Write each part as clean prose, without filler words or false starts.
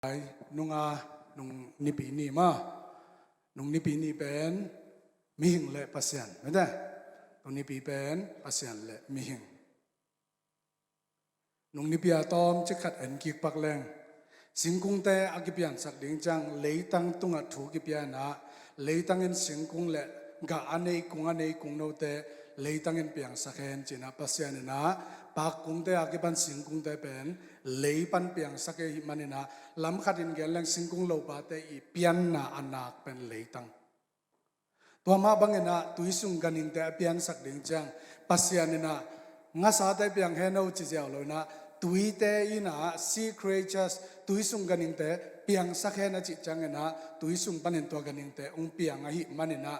nunga nung nipi ni ma nung nipi ni pen mihing le pasian meda nung nipi pen pasian le mihing nung nipi atom chikhat en kik pak leng singkung te agipian sak ding chang leitang tunga thu gipiana leitang en singkung le ga anei kung no te leitang en piang sakhen china pasian na pak kung te agipan singkung te pen leipan piang sake manina lam khatin geleng singkung lo pa te I pian na anak pen leitang to ma bangena tuisung ganing te pian sak ding chang pasian na nga sa te piang heno chi jaw lo na tui te ina sea creatures tuisung ganing te piang sakhe na chi chang na tuisung panin to ganing te piang a hi manina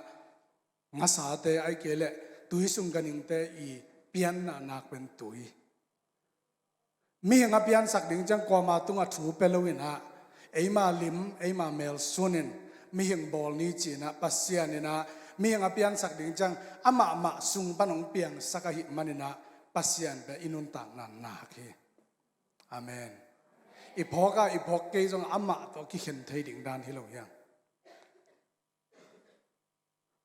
nga sa te ai kele tuisung ganing te I pian na anak pen tui mi nga pian sak ding chang ko ma tunga thu pelowina eima lim eima mel sunin mi hing bol ni china pasianina mi nga pian sak ding chang ama sung panong piang sakahi manina pasian be inun tang na na ki amen ipok ke jong ama to ki khen thei ding dan hi lo yang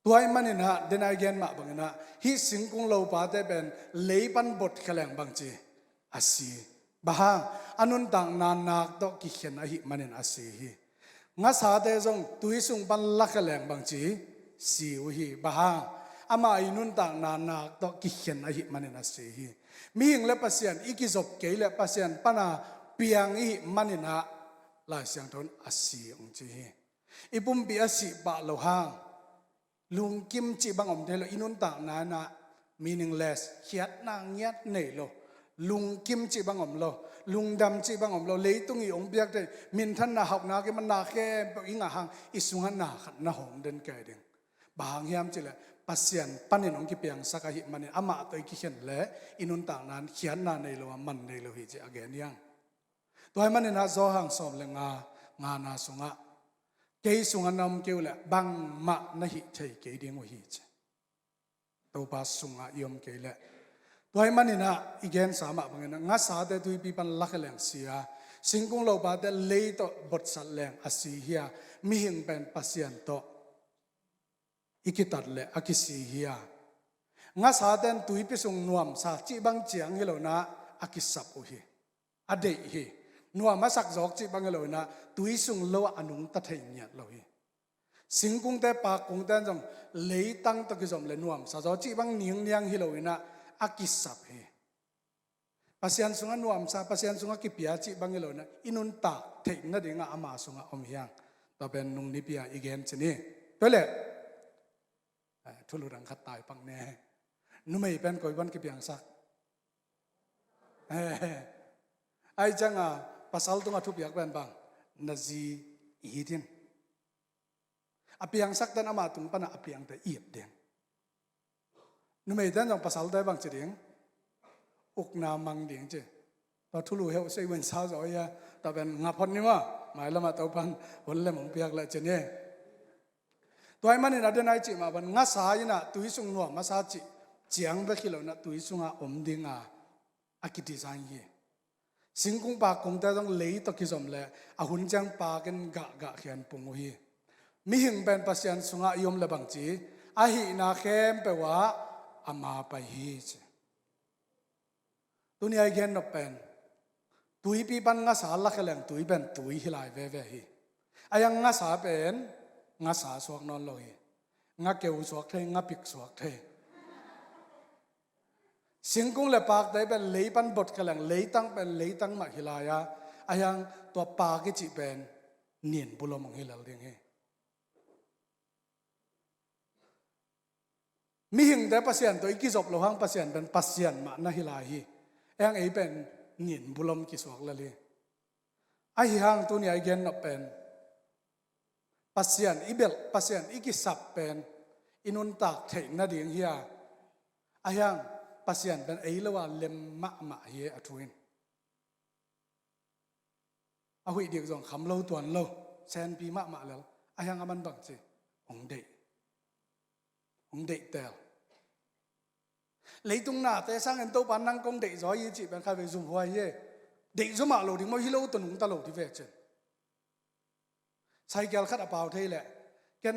tuai manina den again ma bangena hi singkung lo pa te ben leipan bot khaleng bang chi asi bahang anun tang na nak to ki khen a hi manin asi hi nga sa te jong tuisung pan lakaleng bang chi si u hi bahang ama inun tang na nak to ki khen a hi manin asi hi mi hing le pasian ikizop ke le pasian pana piang hi manina la siang thon asi ong chi hi ipum bi asi ba lo hang lung kim chi bang om thelo inun tang na na meaningless khiat na ngiat nei lo lung kim chi bang om lo lung dam chi bang om lo leitung I ong biak te min than na hak na ke man na khe inga hang isunga na khat na hong den kai ding bang hiam chi le pasian panin ong ki piang saka hi manin ama toi ki khen le inun tang nan khian na nei lo man nei lo hi chi again yang toy manin na zo hang som le nga na sunga ke sunga nam ke le bang ma na hi thei ke ding hi chi to pa sunga yom ke le toy manina igen sama bangena nga sa te tui pi pan lakeleng sia singkung lo ba te le to bot sat leng asi hia mi hing pen pasian to ikitat le akisi hia nga sa ten tui pi sung nuam sa chi bang chiang hi lo na akisap u hi ade hi nuam ma sak jok chi bang lo na tui sung lo anung ta thei nyat lo hi singkung te pa kung ten jong leitang to ki jom le nuam sa jo chi bang niang hi lo ina akisap he pasian sunga nuam sa pasian sunga ki pia chi bangelo na inun ta thei na dinga ama sunga om hiang to ben nung ni pia igen chini tole thulu rang khat tai pang ne nu mei pen koi ban ki piang sak ai changa pasal tunga thu piak ben bang nazi idin apiang sak tan ama tung pana apiang te iep deng nu mei tan jong pasal dai bang chiding ukna mang ding che to thulu heu sei wen sa zo ya ta ben ngapon ni ma mai lama to pan hol le mong piak la chene toy mani na denai chi ma ban nga sa ina tui sung no ma sa chi chiang ba khilo na tui sunga om dinga akiti san ye singkung pa kong ta jong lei to ki zom le a hun chang pa ken ga khian pung hi mi hing ben pasian sunga yom le bang chi a hi na khem pe wa ama pa hi che dunia gen no pen tui pi ban nga sa la kheleng tui ben tui hilai ve hi ayang nga sa pen nga sa suak non lo hi nga keu suak the nga pik suak the singkung le pak dai ben leipan bot kheleng leitang ma hilaya ayang to pa ki chi pen nin bulom hilal ding he mi hing de pasian to ikizop lo hang pasian ben pasian ma na hilahi yang ei pen nin bulom ki suak lali ai hang tu ni again no pen pasian ibel pasian ikisap pen inun tak thei na ding hia ayang pasian ben ei lawa lem ma hi athuin a hui dik jong kham lo tuan lo sen pi ma lo ayang aman bang che ong dei tel leitung na te sang en to pan nang kong dei zo yi chi ben khai ve zum hoi ye dei zo ma lo ding mo hi lo to nung ta lo ti ve chen ใช้เกลขัดอเปล่าเท่แหละกัน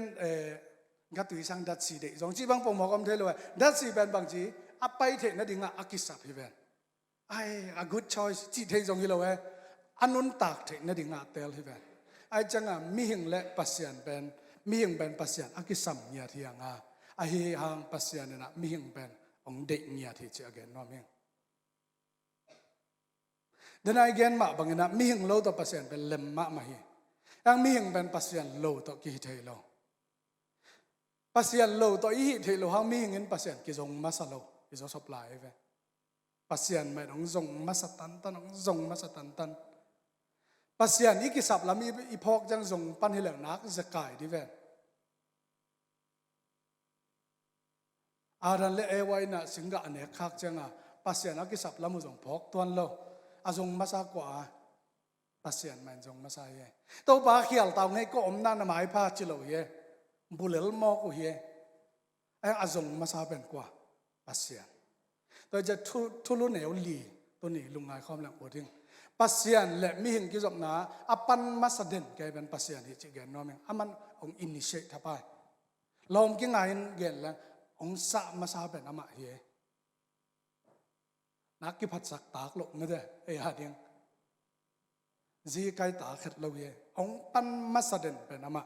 กัดตุยสังดัดสีเด็กสองจีบางปงหมอกำเทเลยดัดสีเป็นบางจีอัปไปเทนดิ่งอากิสับฮิเวนไอ้ a good choice จีเทสองกิโลอันนุนตากเทนดิ่งอาเตลฮิเวนไอ้จังมีหิงเละปัสยันเป็นมีหิงเป็นปัสยันอากิสัมเนียที่ยังไอ้หางปัสยันน่ะมีหิงเป็นองเด็กเนียที่เจ้าเกนน้อมิงเดินไอเกนมาบางเงินมีหิงโลตัวปัสยันเป็นเล็มมามาฮียังมีหิงเป็นปัสยันโลตัวกี่เทโลปัสยันโลตัวอีเทโลหางมีหิงเงินปัสยันกี่จงมาสโลกี่จงสปลายเว้ปัสยันไม่ต้องจงมาสตันตันต้องจงมาสตันตันปัสยันอีกิสับลามีอีพอกจังจงปันให้เหลืองนักจะกายดิเว้อารันเลเอไว้น่ะสิงกะอันเนคักจังปัสยันอีกิสับลามุจงพอกตัวนโลอาจงมาสากว่าปัสยันมันจงมาสายตัวปากเขียลตาวให้ก็อมนั่นหมายพาจิโลเยบุเลลมอกเยไอ้อาจงมาสาเป็นกว่าปัสยันตัวจะทุลุเหนียวลีตัวนี้ลุงไงความแรงโอดิ้งปัสยันและมีหิงกิจกรรมนะอปันมาสเดนแกเป็นปัสยันที่จะเกิดน้อมเองมันองอินิเชตทับไปลมกี่ไงเกิดแล้วองสะมาสาเป็นอามาเฮนักกิพัดสักตากลงไม่ได้ไอ้หาดิงจีไกตาขัดเราเฮองปันมาสเดนเป็นอามา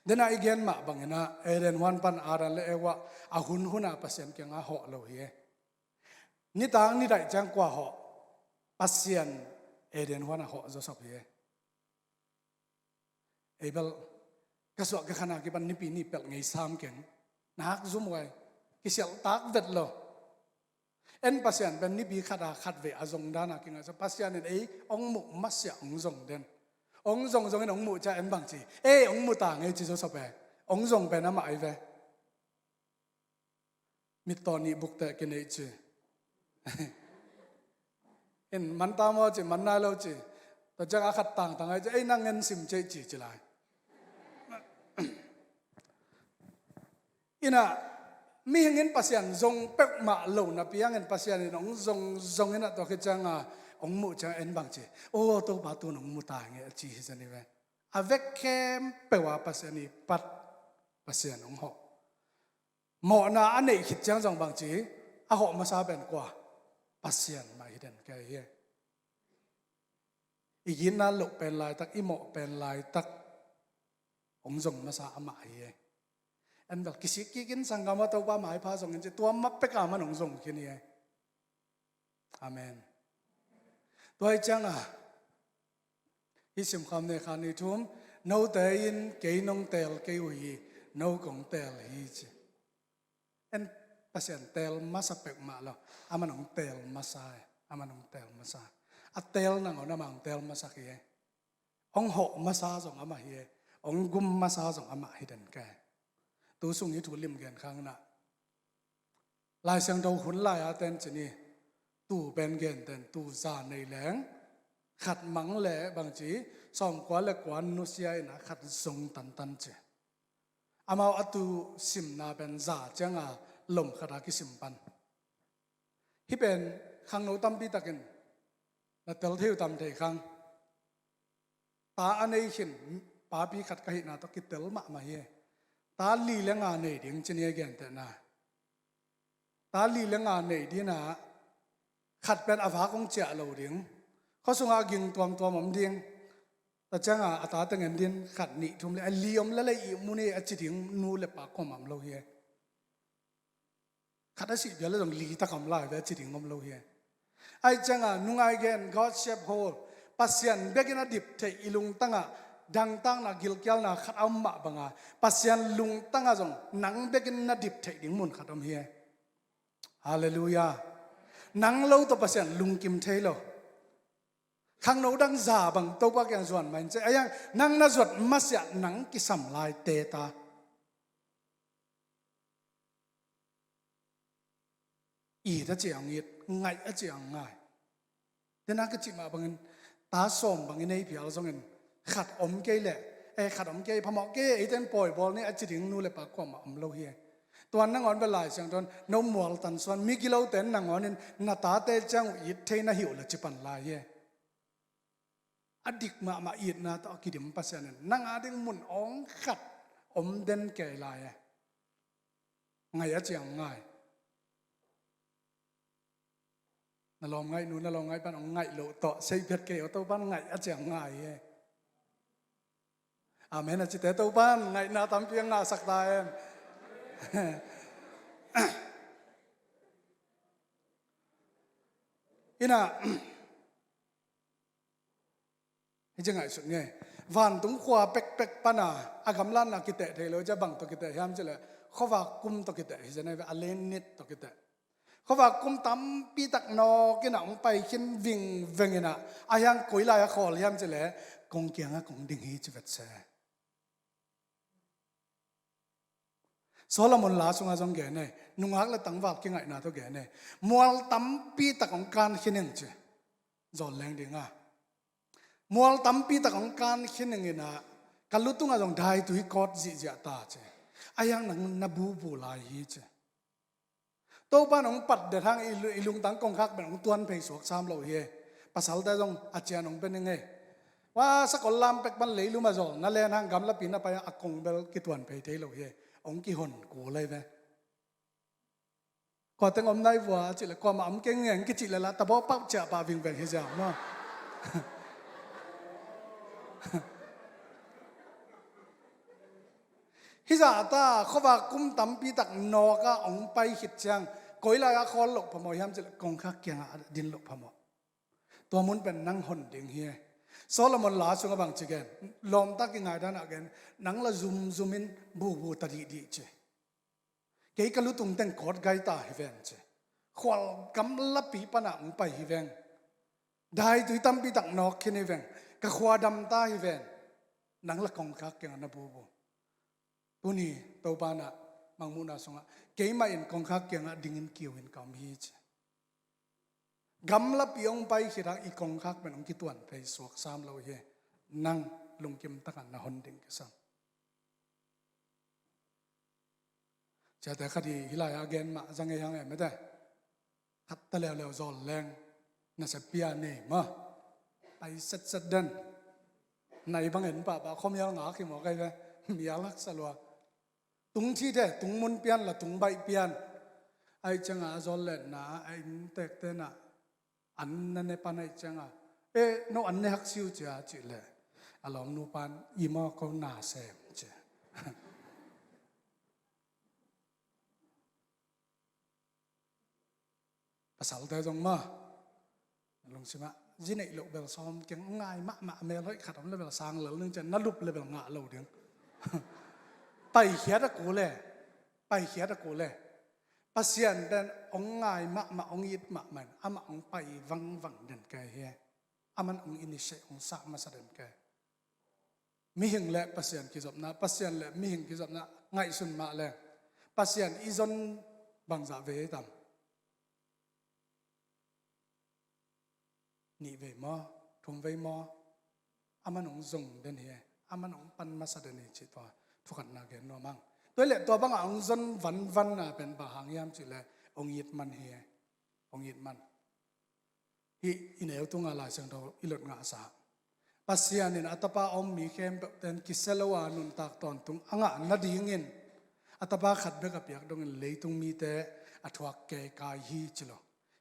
เดินไอเกนมาบางนะเอเดนวันปันอารันเลเอวะอาหุนหุนาปัสยันเก่งอาหอเราเฮนี่ต่างนี่ได้จังกว่าหอปัสยันเอเดนวันหอจะสอบเฮเอเบลกระสวกขณะกี่ปันนิปีนี่เปิลไงสามเก่งนักซุ่มไว้กิเสียตากเวทโลเอ็นปัสยันเป็นนิปีขัดขัดเวอจงดานากิงจะปัสยันเอ็นองมุมัสยาองจงเด่นองจงจงเอ็นองมุจะเอ็นบางจีองมุต่างไงจีจะสอบเองจงเป็นน้ำไอเวมิตรนี้บุกแต่กินไอจีเอ็นมันตามว่าจีมันน่าเล่าจีแต่จะขัดต่างไงจะนั่งเงินสิมเจจีจีไรอินะมีเงินปัสยันจงเป็กมาโลนะพี่เงินปัสยันน้องจงเงินตัวคิดจังองมุจะเอ็นบางจีโอ้ตัวบาตัวน้องมุตายเงี้ยจีจะนี่เว้ยอาเวกเข้มเปว่าปัสยันนี่ปัดปัสยันองหอกหมอนาอันนี้คิดจังจงบางจีอาหอกมาซาเป็นกว่าปัสยันมาฮิเดนแกเฮียอีกินน่าลุกเป็นลายตักอีหมอเป็นลายตักองจงมาซาอามาเฮียอันแบบกิสิกินสังกามาตัวว่าหมายพาส่งเงินจะตัวมักไปกามันองจงแค่นี้อาเมนตัวไอ้จังที่สำคัญในคานิทุมโนเตยินเกยนงเตลเกยวีโนกงเตลฮีจอันภาษาเตลมาสเปกมาแล้วอามันองเตลมาซาอามันองเตลมาซาอัตเตลนั่งเอาหน้ามังเตลมาสักเฮียองหกมาซาส่งอามาเฮียองกุมมาซาส่งอามาให้ดันแกตัวสุ่งนี้ถูกลิมเกินข้างน่ะลายเสียงเราหุ่นลายอาเตนจีนี่ตู้เป็นเกนเตนตู้ซาในแหลงขัดมังแหล่บางจีส่องกว่าเล็กกว่านุสยายนะขัดทรงตันเจอามาอัตุสิมนาเป็นซาจังลมขัดกิสิมปันที่เป็นข้างโนตัมปีตะกินและเตลเที่ยวตัมเทข้างตาอันนี้หินป้าปีขัดกะหินาตะกิเตลมาเฮตาลีเลงานเนี่ยดิ้งเจเนียเกนแต่นะตาลีเลงานเนี่ยดีนะขัดเป็นอภากงเจ้าเราดิ้งเขาส่งอากิงตัวมันดิ้งแต่จังอาตาตั้งเงินดิ้งขัดนี่ทุ่มเลยลีอมแล้วเลยมุนี่อจิดิ้งนูเลปากของมันเราเฮขัดได้สิเดี๋ยวเราต้องลีตะคำลายแต่จิดิ้งมันเราเฮไอ้จังนุ่งไอเกนก็เชฟโฮปัสยันเบกินาดิบเทอิลุงตั้งดังตั้งนักกิลเกลนักขัดเอามาบังปัสยันลุงตั้งจงนังเบกินาดิบเทดิ้งมุนขัดเอาเฮียฮาเลลูยานังเล่าตัวปัสยันลุงกิมเทโลข้างโน้ดังซาบังตัวปากยังส่วนมันจะยังนังน่าสวดมัสยานังกิสัมลายเตตาอีถ้าเจียงอีไงเจียงง่ายแต่นักก็จิมาบางเงินตาส้มบางเงินในผิวสองเงินขัดอมเกยแหละขัดอมเกยพมอกเกยไอ้เต้นปล่อยบอลนี่อาจจะถึงนู่นเลยปากกว่ามาอมโลเฮียตัวนั่งอ่อนเป็นลายเสียงตอนน้องมัวตันส่วนมีกิโลเต็นนั่งอ่อนนี่นาตาเตจังอีเทน่าหิวเลยจิปันลายเฮีย adik ma it na to kidim pasian nang ading mun ong khat om den ke lai ngai a chiang ngai na lom ngai nu na lom ngai pan ong ngai lo to sei phet ke to pan ngai a chiang ngai amen a chi te to pan ngai na tam piang na sak ta em ina hi ngai sut nge van tung khwa pek pek pana agam lan na kite thelo ja bang to kite hiam chele khowa kum to kite hi jane ve alen nit to kite khowa kum tam pi tak no kina ong pai khin wing vengena ayang koila ya khol hiam chele kong kyanga kong ding hi chvet se Solomon la sunga jong ge ne nungak la tangwak ki ngai na to ge ne mual tam pi tak ong kan khineng che zol leng dinga mual tampi tak ong kan khineng ina kalutunga jong dai tu hi kot ji ja ta che ayang nang nabu bu lai hi che to ban ong pat de thang ilung tang kong khak ben ong tuan phei suak sam lo hi pasal da jong achian ong ben nge wa sakol lam pek ban leilu ma jol na len hang gam la pin na pa akong bel ki tuan phei thei lo hi ong ki hon ko lai ve ko teng om nai wa chi le ko ma am keng ngeng ki chi le la ta bo pap cha pa ving vel hi ja no hi za ta khowa kum tampi tak no ka ong pai hit chang koila ya khol lok phamo yam chel kong kha kyang din lok phamo to mun pen nang hon ding hi Solomon la sunga bang chigen lom ta ki ngai dan again nang la zoom in bu ta di che ke ka lu tung ten kot gai ta hi ven che khwal kam la pi pa na ong pai hi ven dai tu tampi tak no khin hi ven ka khwa dam ta hi ven nang la kong kha kyang na bu tuni tau bana mangmuna songa keima in kongkha kyanga dingin kiwin kam hi che gamla piong pai khira i kongkha men ong kituan pe suak sam lo he nang lungkim takan na honding kesam chata khadi hilaya again ma jange yang em da khat ta lew zol leng na sa pia ne ma pai sat dan nai bang en pa khom yang nga ki mo kai ve mialak salwa tung chi de tung mun pian la tung bai pian ai changa zol le na ai tek te na an na ne pan ai changa no an ne hak siu cha chi le along nu pan i mo ko na sem che pasal te jong ma long sima jinai lo bel som keng ngai ma me loi khatam le bel sang le lung chen na lup le bel nga lo ding pai hiat a ko le pasian dan ong ngai ma ong yit ma man ama ong pai wang den ka he aman ong inise ong sa ma sa den ka mi hing le pasian ki zop na pasian le mi hing ki zop na ngai sun ma le pasian izon bang za ve tam ni ve mo thum ve mo aman ong zong den he aman ong pan ma sa den chi to thukan na gen no mang tôi lệ tôi bang ông dân văn à bên bà hàng yam chỉ là ông yết man hi ông yết man hi inel tung ala sang đâu ilot nga sa pasian in atapa om mi kem ten kiselawa nun tak ton tung anga na dingin atapa khat be ka piak dong leitung mi te athwak ke kai hi chilo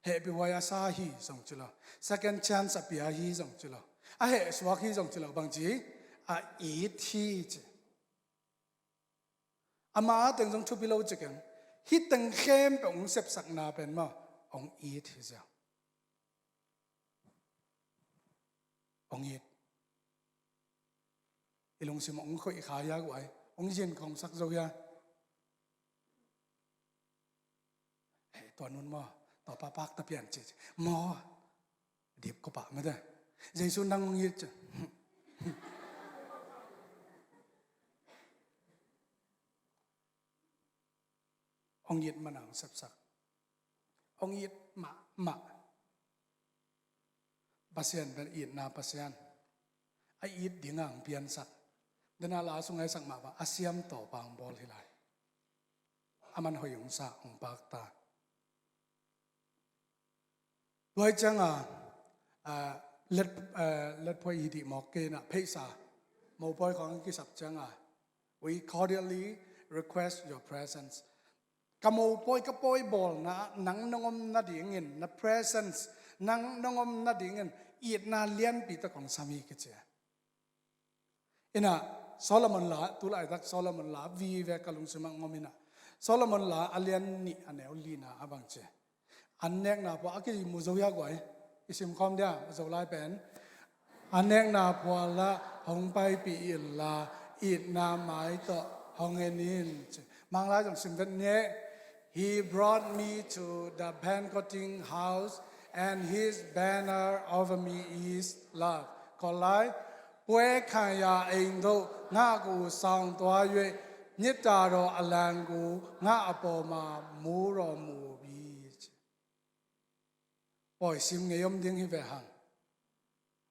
he bi waya sa hi song chilo second chance apia hi song chilo a he swak hi song chilo bang ji a it hi ama teng jong thu pilo chicken hi teng khem pe ong sep sak na pen ma ong eat hi ja ong eat ilong sim ong khoi kha ya gwai ong jin khong sak zo ya to nun ma to pa pak ta pian chi mo điệp ko pa ma da jesu nang ong eat ông yết mà nàng sắp sắc ông yết mà pasien ben yết na pasien ai yết đi ngang pian sắc đến là sung ai sắc mà ba asiam to bang bol hi lai aman hoyong sa ông bak ta đôi chăng let poi hidi mokke na phaisa mo poi khong ki sap changa we cordially request your presence kamo poi ka poi bol na nang nongom na dingin na presence nang nongom na dingin it na lian pi ta kong sami ke che ina Solomon la tulai tak Solomon la vi ve kalung semang ngomina Solomon la alian ni aneu lina abang che annek na po aki muzo ya goi isim khom dia zo lai pen annek na po la hong pai pi il la it na mai to hong enin mang la jong sim vet ne he brought me to the banqueting house and his banner over me is love ขอไลပွဲခံရာအိမ်တို့ငါကိုဆောင်သွား၍မြစ်တာတော်အလံကိုငါအပေါ်မှာမိုးတော်မူပြီปล่อยซิมเงยมดิ้งฮิเวหัง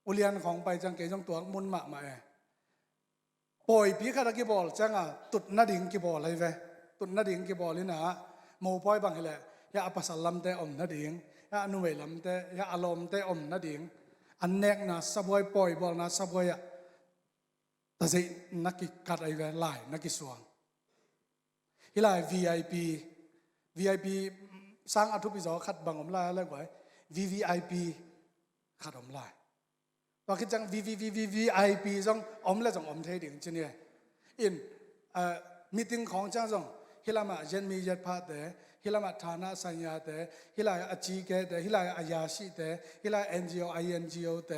อุเลียนของไปจังเกยจงตัวมุนมาปล่อยปีขาดกี่บอลจังตุดนาดิ่งกี่บอลอะไรเวตุดนาดิ่งกี่บอลนี่นะโมปล่อยบางทีแหละยาอภัสลัมเตอมนาดิ่งยาอนุเวลัมเตยาอารมณ์เตอมนาดิ่งอันเนกนะสับวยปล่อยบอลนะสับวยแต่สินักกิกัดไอเวไลนักกิสวงฮิไล VIP สร้างอัตุปิโสขัดบังอมลายอะไรไว้ VVIP ขัดอมลายว่าคิดจัง VVIP จังอมแล้วจังอมเทดิ่งจีเนี่ยอินมีติ้งของจังจังฮิลามาเจนมีเจ็ดพาเตฮิลามาฐานะสัญญาเตฮิลาอาจีเกเตฮิลาอายาชิเตฮิลา NGO INGO เต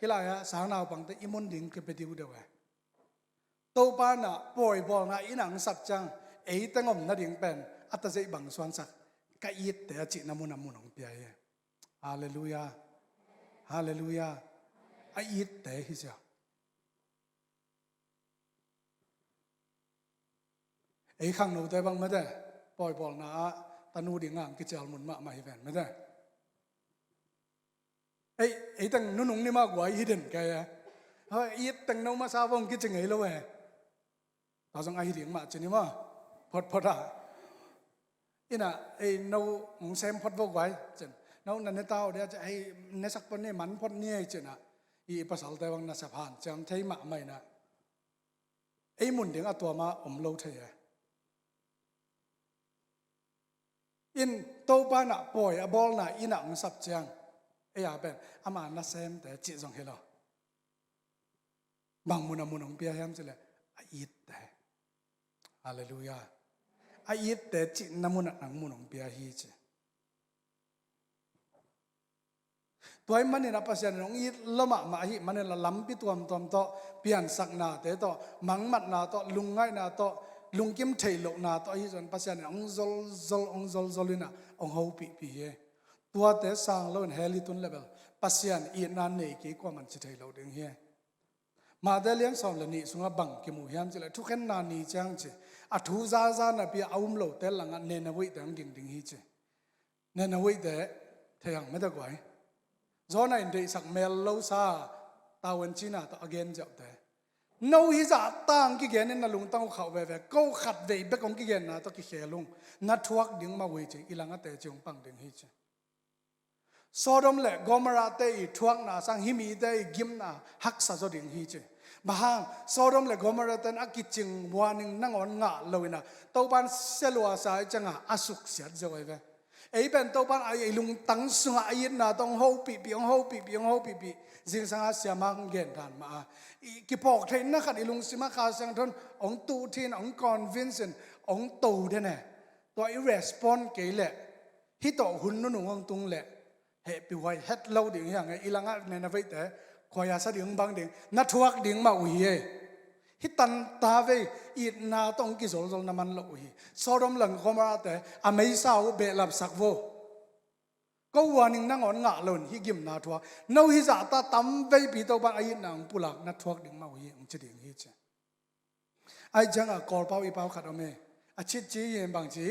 ฮิลาสางนาวปังเตอิมุนดิ่งเก็บไปดิวเดวโตปานะปล่อยบอลนะอินังสับจังตั้งอมนาดิ่งเป็นอัตเจบังสวนสักกะยิดแต่จินามุนามุนของเปียฮาเลลูยาฮาเลลูยาอายิดแต่ฮิจาข้างโน้แต่บางไม่ได้ปล่อยบอลนะตานูดิ่งอ่างกิจอัลมุนมาไม่แฟนไม่ได้ตั้งนุ่งนี่มากกว่าฮิดเด่นแกเฮ้ยยิดตั้งนู้มาซาบงกิจไงแล้วเว้ยตาสังไอดิ่งมาจะนี่ว่าพอดอินะนู้งเซมพอดบกไว้จนนู้นั่นเนี่ยเต้าเดี๋ยวจะเนสักปนเนี่ยมันพอดเนี่ยจนะภาษาแต่วังนัสพานจำเทยมาไม่นะมุนดิ่งอัตัวมาโลเทียอินโตปานะปล่อยบอลนะอินะองสับจังอาเป็นอามานัสเซมแต่จิตจงเฮลบางมุนองเปียแฮมสิเลยอิดแต่ฮาเลลูยาอิดแต่จิตนามุนนังมุนองเปียฮีเจตัวมันเนี่ยนะภาษาหนองอิดละมาหิมันเนี่ยละล้ำพิตัวมโตเปลี่ยนสักนาแต่โตมังมัดนาโตลุงง่ายนาโตลุงกิมเทลกนาโตอีจนภาษาเนี่ยองซอลินะองฮูปีเยตัวแต่สร้างแล้วเฮลิตุนเลเวลภาษาอีนานเนี่ยกี่กว่ามันจะเทลกดึงเฮมาได้เลี้ยงสอนละนี่สุงบังกิมูยามจะเลยทุกคนนานี่จังเจอัฐุซานะเปียเอามโลแต่หลังเนนวิแต่งดิ่งฮีเจเนนวิแต่เทียงไม่ได้กว่าจอนันเดสักเมลโลซาตาวันจีน่าต่อ again เจ้าแต่นู้ฮิจะตั้งกี่เกณฑ์นั่นลุงตั้งเขาเว่ก็ขัดเว่เบกงกี่เกณฑ์นะต่อกี่เขลุงนัดทวักดิ่งมาเวจิอีหลังแต่จงปังดิ่งฮีเจโซดอมเล่กอมราเตอีทวักนาสังหิมีเตอีกิมนาฮักซาโซดิ่งฮีเจบางโซดอมเล่กอมราเตนอากิจิงวานิงนั่งอ่อนงะเลยนะตัวบ้านเซลัวสายจังอาสุกเสียจะไว้เว่เป็นตัวบ้านไอ้ลุงตั้งสุงไอ้น่ะต้องฮูปีองฮูปีจิงสังอาเสียมังเกนกันมากี่ปอกเทนนะครับไอ้ลุงสิมาขาสังทนองตูทินองคอนวินเซนองตูเด่นตัวไอ้รีสปอนเกลเล่ฮิตต่อหุ่นนุ่งองตุงเล่เฮปีไว้เฮ็ดเล่าดิ่งอย่างไงอีหลังอ่ะในนั้นไว้แต่ขอยาสะดิ่งบางดิ่งนัดทวักดิ่งมาอุ้ยฮิตันตาเวอีนาต้องกิจโซลน้ำมันละอุ้ยโซดอมหลังคอมราแต่อเมซาวเบลับสักโวก็วานิงนั่งอ่อนงะเลยฮิกิมนาทัวนู้ฮิจะตาตั้มเวปีตัวบางไอ้นางปุลักนัดทวักดิ่งมาอุ้ยองจะดิ่งฮิเจไอ้จังกอลเป้าอีเป้าขัดเอาเมอาชิดจีเย็นบางจี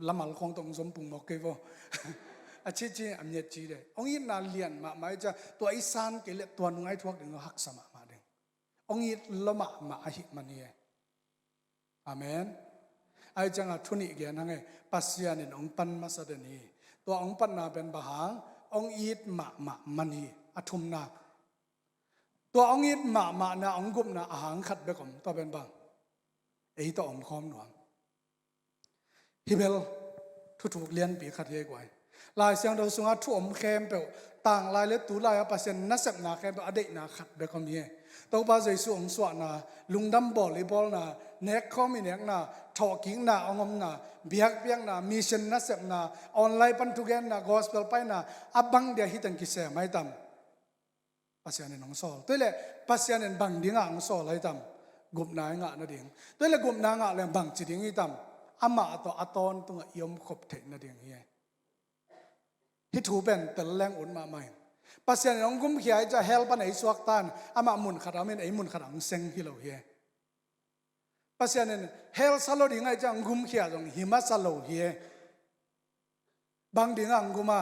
ละมัลคงตรงสมปุงบอกเกวอาชีพจีอันนี้จีเลยองค์ยินนาเลียนมาไม่จะตัวไอ้ซานเกล็ดตัวนุ่งไอ้ทวกดึงหักสมามาดึงองค์ยินละมาหิมันนี่อาเมนไอ้จังทุนิเกียนั่งไงปัสยานินองปันมาสเดนีตัวองปันนาเป็นบาง องอีดมามันฮีอทุมนาตัวองอีดมานะองกุมนะอาหารขัดเบกอมตัวเป็นบังตัวอมคอมหนวมฮิเบลทุกเลียนปีขัดเฮกไว้ลายเสียงเราสุงอาทุ่มเข้มเปล่าต่างลายเล็ดตูลายอาปัสเซนนัสเซบนาเข้มเปล่าอดีตนาขัดเบกอมเฮตัวป้าใจสุงสวนาลุงดำบอลลีบอลนาเน็กคอมิเน็กนาทอกิ้งนาองมนาเบียกนามิชชั่นนัสเซบนาออนไลน์ปันทุกแกนนากอสเปลไปนาอับบังเดียฮิตันกิเซไม่ตำปัสยานินองโซลตัวเล่ปัสยานินบังดิ้งอ่างโซลให้ตำกุมนายงะนาดิ้งตัวเล่กุมนางะเล่บังจิดิ้งให้ตำอามาตัวอัตอนตัวยมขบเทนนาดิ้งเฮียฮิทูเป็นแต่แรงอุ่นมาใหม่ปัสยานินองกุมเขียจะเฮลปันไอสวกตันอามามุนขดามินไอมุนขดังเซงฮิโลเฮียปัสยานินเฮลซาโลดิ้งไอจังกุมเขียจงหิมะซาโลเฮียบังดิ้งอ่างกุมา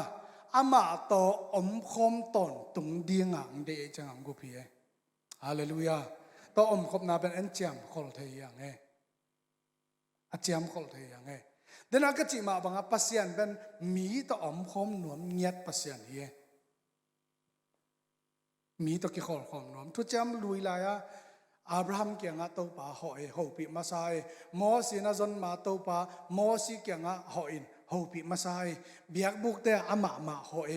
อามาโตอมคมตนตุงดีงางเดจังกุพีฮาเลลูยาโตอมคมนาเป็นเอ็นเจียมคอลเทียงอาเจียมคอลเทียงเดนักจิมาบังอาปัสยันเป็นมีโตอมคมหนวมเงียดปัสยันมีโตกิคอลคมหนวมทุจามลุยลายอับราฮัมเกียงอาโตปาหอยหอปีมาไซโมสีนาจนมาโตปาโมสีเกียงอาหอยหอปีมาไซเบียกบุกเตอามาหอย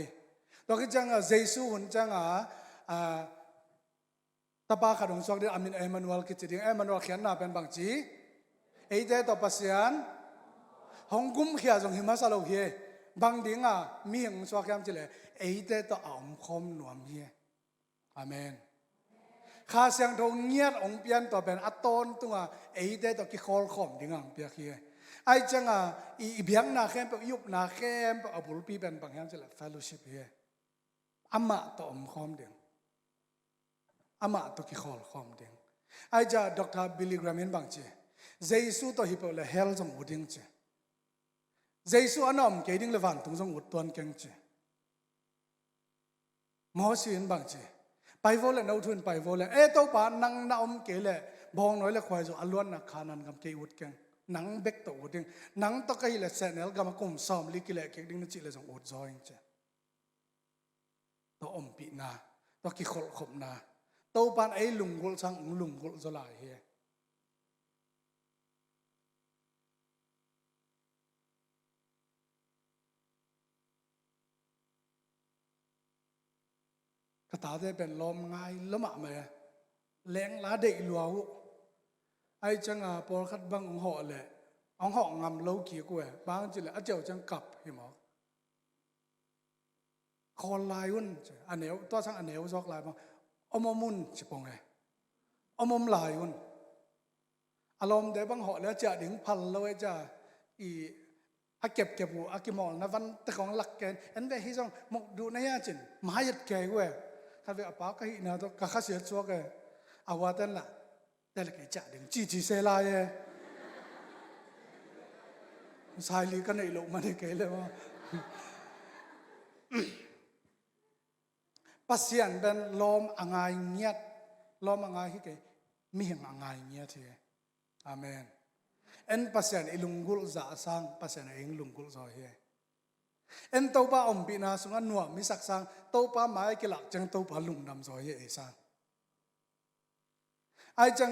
ตัวกิจังเจสุหุ่นจังตาปาขัดงสวกเดอามินเอมานูเอลกิจดิงเอมานูเอลเขียนนาเป็นบางจีเดต่อปัสยันฮงกุมเขียจงหิมะสโลเฮบางดิ้งมีหงสวกยามจิเลเดต่ออมคมหนวมเฮอาเมนข้าเสียงทงเงียดองเปียนต่อเป็นอัตโตนตัวเดต่อกิคอลคอมดิ้งเปียกเฮไอจังอีเบียงนาเข้มเปยุบนาเข้มเปอบุลปีเป็นบางอย่างจิเลฟellowshipเฮอามาต่ออมคมดิ้งอามาตุกิคอลคอมเดงไอจ่าดร.บิลลี่แกรมินบางเจเจสุตัวฮิปโปเลเฮลจงอุดิงเจเจสุอันนอมเกดิงเลวันตุงจงอุดตัวนเกงเจมอสินบางเจไปโวเลนเอาทุนไปโวเลตัวป่านังนาอมเกเลบองน้อยเลควายจงอล้วนนักขานันกำเกอุดเกงนังเบกตัวอุดิงนังตะไคเลเซนเนลกำกุมซ้อมลิกิเลเกดิงนจิเลจงอุดจอยเจตัวอมปีนาตัวกิคอลขมนาตัวปานไอ้ลุงกุลสังลุงกุลจะลายเฮกระตาได้เป็นลมง่ายละหมาไหมแรงล้าเด็กลัวไอ้จังปอลคัดบังองห่อเลยองห่องำเล้าขี้กล้วยบางจิเลยอาเจ้าจังกลับเห็นมั้ยคอลายวุ่นอันเหนียวตัวสังอันเหนียวซอกลายบ้างอมมุนจะปองไงอมลายวุ่นอารมณ์เดี๋ยวบางห่อแล้วจะดึงพันเลยจะอาเก็บหัวอากิมอลนะวันแต่ของหลักแกนอันเดียที่ต้องมกดูในยาจินมาหยัดแก่กว่าถ้าเวลาป้าก็หินาตัวก็ข้าเสียชัวกันเอาว่าแต่ละแต่ละแกจะดึงจีเซลายสายลีกันในโลกมันเกเลยว่าปัสยันเป็นลมอ่างายเงียดลมอ่างายที่เกมีเหงอ่างายเงียดทีอาเมนเอ็นปัสยันอิลุงกุลจ่าสังปัสยันเองลุงกุลจอยเอ็นตัวป้าอมปีนาสุงันนัวมิสักสังตัวป้าหมายกิลักจังตัวป้าลุงดำจอยเอสังไอจัง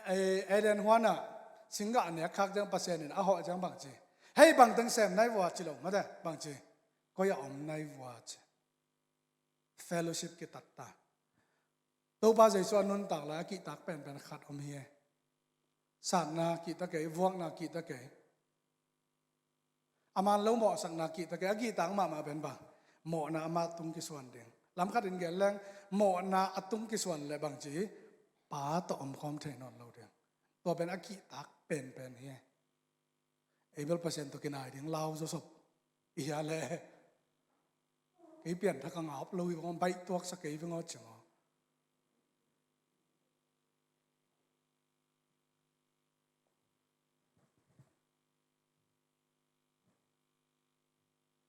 เอเดนหัวน่ะสิงห์อันเนี้ยคักจังปัสยันเนี่ยอาหอจังบางจีให้บางตั้งแซมในวัวจิลงมาได้บางจีก็อย่าอมในวัวจีfellowship กิตัดตาตัวป้าใจส่วนนุ่นตักแล้วกิตักเป็นขัดอมเฮียสานนากิตะเกยวงนากิตะเกอามันแล้วเหมาะสังนากิตะเกกิตังมาเป็นบ้างเหมาะนามาตุงกิส่วนเด้งลำคัดเดินเกลแรงเหมาะนาอตุงกิส่วนเลยบางจีป้าต่อมคอมเทนอนเราเด้งตัวเป็นอากิตักเป็นเฮียเตัวกินอะไรเด้งเราจะสบอีอะไร cái biển thắc ngáo lùi con bay tuột sắc cái với ngó chừng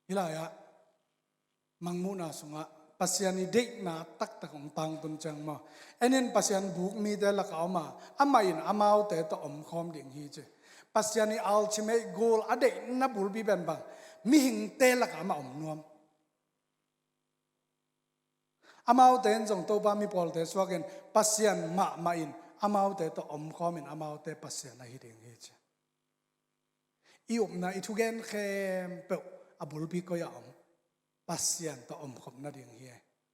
hilaya mangmuna sunga pasiani dek na tak takong tang tun chang ma enen pasian buk mi de la ka ma amain amau te to om khom ding hi che pasiani ultimate goal ade na bul bi ben bang mi hing te la ka ma om nuam amau te jong to ba mi pol te swagen pasian ma in amau te to om khomin amau te pasian na hi ding hi che iup na ithugen khem pe abul bi ko ya om pasian to om khom na ding hi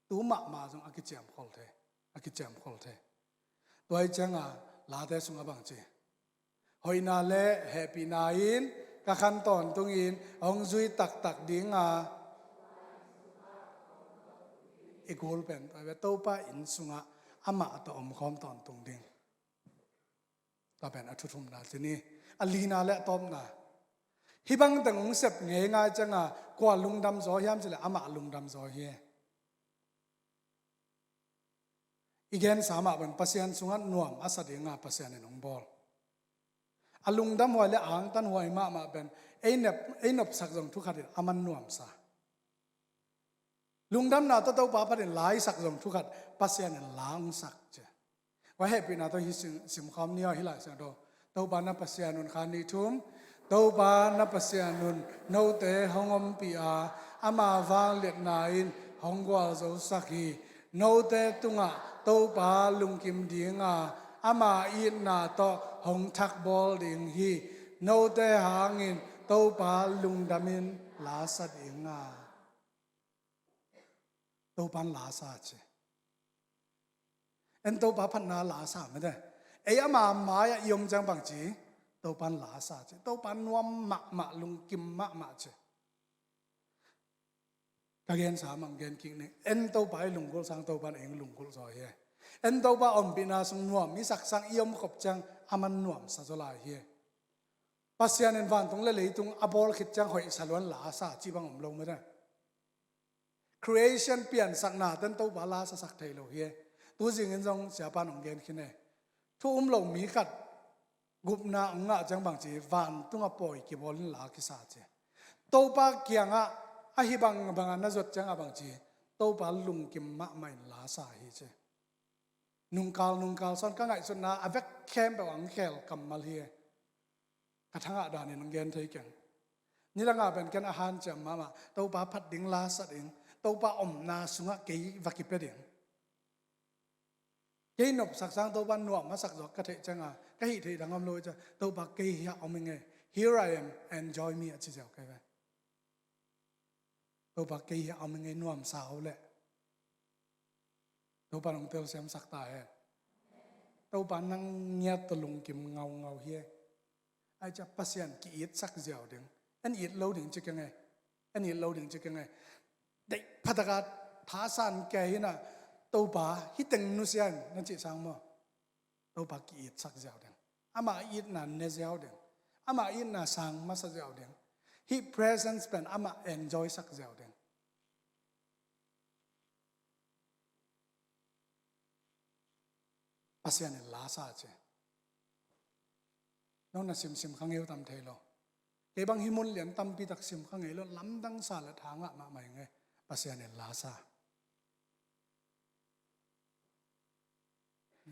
tu ma jong akicham khol the toy changa la te sunga bang che hoina le happy na in ka khan ton tung in ong zui tak dinga igol pen to pa in sunga ama to om khom ton tung ding ta pen athuthum na chini alina le tom na hibang tang ong sep nge nga changa kwa lungdam zo hiam chile ama lungdam zo hi igen sama ban pasian sunga nuam asadinga pasian enong bol alungdam wa le ang tan huai ma ben einop sak jong thu khat aman nuam sa lungdam na to pa parin lai sak jong thu khat pasian en lang sak che wa happy na to hi sim kham ni hi la sa do to ba na pasian un khan ni thum to ba na pasian un no te hongom pi a ama wang let na in hongwal zo sakhi no te tunga to ba lungkim dinga ama in na to hong thak bol ding hi no te hangin to ba lungdamin la sa dinga to ban la sa che en to ba phan na la sa me de ei ama ma ya yom jang bang chi to ban la sa che to ban nuam ma lungkim ma che kagen sa mang gen king ne en to bai lungkul sang to ban eng lungkul zo he en to ba om bina sung nuam mi sak sang iom khop chang aman nuam sa zo la he pasian en van tung le tung abol khit chang hoi salwan la sa chi bang om lo me da creation pian sak na ten to ba la sa sak thai lo he tu jing en jong sia pan ong gen khine thu lo mi khat gup na nga chang bang chi van tung a poi ki bol la ki sa che to pa kyanga a hi bang na zot chang abang chi to ba lung kim ma mai la sa hi che nung kal son ka ngai son na avek kem ba ang khel kamal hi ka thanga da ni nong gen thei kyang ni la nga ben kan a han cham ma to ba phat ding la sa ding to ba om na sunga ke vaki pe ding ke nop sak sang to ba nuam ma sak jok ka thei changa ka hi thei dangam lo cha to ba ke hi om nge here I am enjoy me a chi jaw ka ba to ba ke hi om nge nuam sa ho le to ba nong tel sem sak ta he to ba nang nya to lung kim ngau hi ai cha pasian ki it sak jaw ding an it lo ding chi ka nge an it lo ding chi ka nge dei phataka tha san ke hi na to ba hi teng nu sian na chi sang mo to ba ki it sak jaw ding ama it na ne jaw ding ama it na sang ma sa jaw ding hi presence pen ama enjoy sak jaw ding pasian la sa che no na sim khang eu tam thei lo ke bang himun lian tam pi tak sim khang ei lo lam dang sa la thanga ma mai nge pasian la sa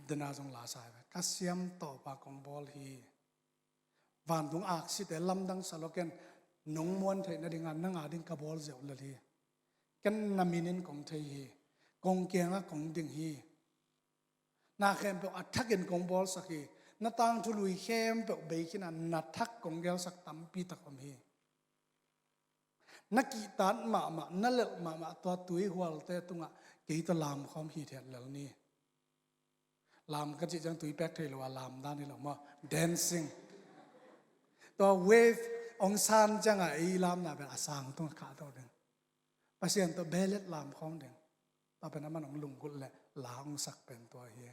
dena jong la sa ka siam to pa kong bol hi van dung ak si te lam dang sa lo ken nong mon thei na ding an na nga ding ka bol zeu la li ken na minin kong thei hi kong kenga kong ding hi na khem pe athakin kong bol sakhi na tang thu lui khem pe be kin an na thak kong gel sak tam pi tak om hi na ki tan ma na le ma to tui hwal te tunga ke ta lam khom hi the lel ni lam ka chi jang tui pek thei lo lam dan ni lo ma dancing to wave ong san chang a ei lam na ben asang tung kha to den pasien to belet lam khom den ta ben man ong lung kul le la ong sak pen to hi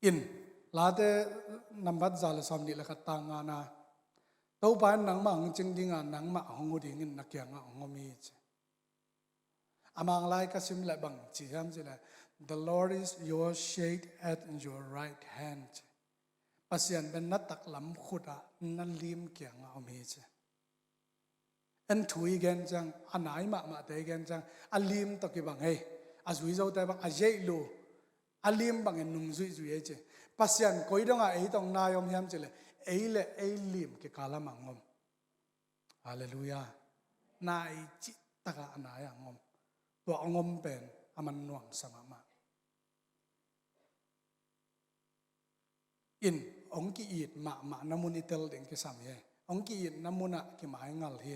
in lade number zal som ni la khat ta nga na to ban nang ma ang ching dinga nang ma hong ding in nakya nga ngomi che amang lai ka sim la bang chi ham che la the Lord is your shade at your right hand pasian ben na tak lam khuda nan lim kya nga omi che en thui gen jang anai ma te gen jang alim to ki bang hey azui zo ta bang ajei lu alim bang en nung zui zui che pasian koi dong a ei tong na yom hiam che le ei lim ke kala mangom hallelujah nai chi ตะกะอันไหนงอมตัวงอมเป็นอามันหน่วงสมามะอินองกีอิดมานามุนิเตลเด้งกิสามเฮองกีอิดนามุนะกิหมายงัลเฮ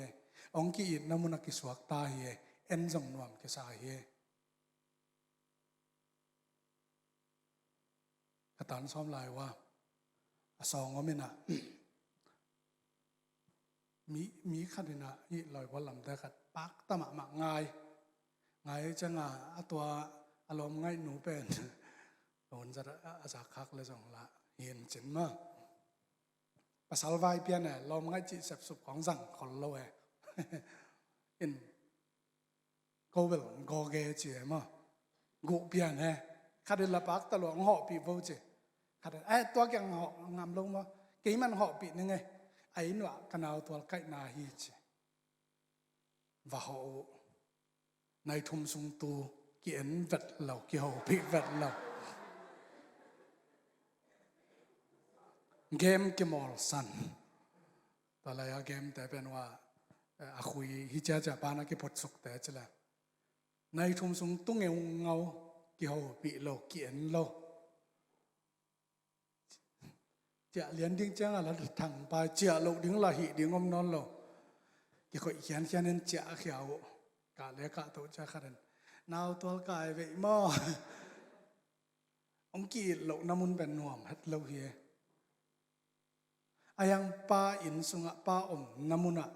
องกีอิดนามุนะกิสวักตาเฮเอ็นจงนวมกิสาเฮกตันซ้อมลายว่าสองก็ไม่นะมีขัดนะอีลอยวันลำแต่ขัดปักตะมะง่ายจังตัวอารมณ์ง่ายหนูเป็นโดนจะอาจารย์คักเลยสองละเห็นจริงมั้งภาษาไว้เพี้ยนเนี่ยเราง่ายจิตเสพสุขของสั่งคนเราเอินโกเบลโกเกจิมั้งกูเพี้ยนเนี่ยขัดละปักตลอดห่อปีโบจิขัดตัวแกงห่องามลงมั้งกี่มันห่อปีนึงไงไอ้หนูกันเอาตัวใกล้นาฮีจิว่าเขาในทุ่มสุงตูเกียนเวดเหล่าเกี่ยวพิเวดเหล่าเกมกิมอลสันตอนแรกเกมแต่เป็นว่าคุยฮิจาจะปานักพดสุกแต่จะละในทุ่มสุงตุ้งเงาเกี่ยวพิเหล่าเกียนเหล่าจะเรียนดิ้งจังอะไรทางไปเจ้าเราดิ้งละหิดิ้งอมนอนเราเกี่ยวกับเขียนนั้นเจ้าเขียวกาเลกาตัวเจ้าขันนาวตัวกายไปมั่วองกีเราน้ำมันเป็นหน่วมฮัดเราเฮียอายังป้าอินสุงะป้าอมน้ำมันอะ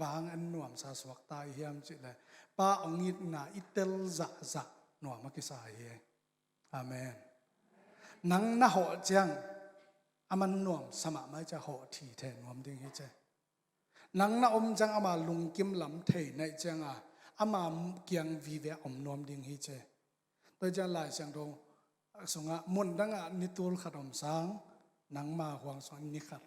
บางอันหน่วมสาสวักตายเฮียมจิเลยป้าองอิดนาอิเตลจะหน่วมมักกิสาเฮียอาเมนนังน่าหัวจังอามันหน่วมสมาไม่จะหัวทีแทนหน่วมดิ้งฮิเจนังน่าอมจังอามาลุงกิมลำเทในจังอามาเกียงวิเวอมนวมดิ้งฮิเจโดยจะหลายเสียงตรงสงะมุนดังนิตูลขัดอมสังนังมาหวงสอนนิขัด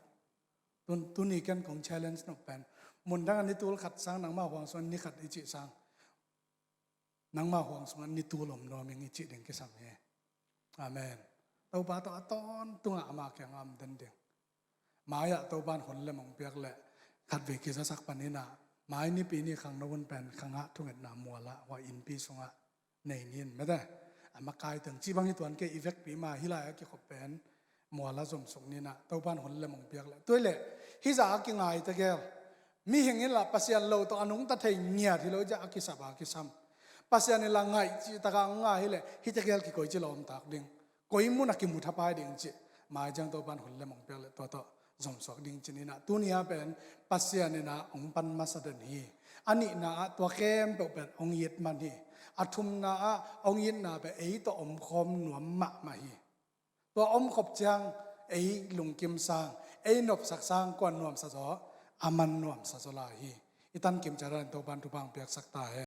ตุนี้กันของ challenge นกเป็นมุนดังนิตูลขัดสังนังมาหวงสอนนิขัดอิจิสังนังมาหวงสอนนิตูลอมนวมยังอิจิเด้งกิสัมเฮอาเมนตัวบ้านตัวตอนตัวอามาเกียงอามเด่นเด่งหมายตัวบ้านคนเล่มของเปียกแหละขัดเวกิสักปันนี้นะหมายนี้ปีนี้ขังนวันเป็นขังะทุ่งเอ็ดนามัวละว่าอินปีสงะในนี้ไม่ได้อามากายถึงจีบังที่ตัวนั้นเกี่ยอีเวกปีมาฮิลายกี่ขบเป็นมัวละสมสงนี่นะตัวบ้านคนเล่มของเปียกแหละตัวเล่ฮิจากิงไงตะเกียมีเห็นงี้ละปัสยานเราตัวอนุงตะเทียนเนี่ยที่เราจะอากิสบากิซัมปัสยานนี่ละไงจีตะกางไงฮิเล่ฮิตะเกียกี่ก่อยจีลอมตากดิ่งก็อิมุนักมุทับไปดิ่งจีมาจังตัวบ้านคนเล่มของเปียกแหละตัวสมสกดิ่งจีนี่นะตัวนี้เป็นปัสยานนี่นะองปันมาสดันฮีอันนี้นะตัวเกมเป็นองยิดมันฮีอัทุมนะองยิดนะเป็นตัวอมคมหนวมมะมาฮีตัวอมขบจังลุงกิมสังนบสักสังกวนหนวมสะจออามันหนวมสะจอลาฮีอิตันกิมจารันตัวบ้านทุบังเปียกสักตาเฮ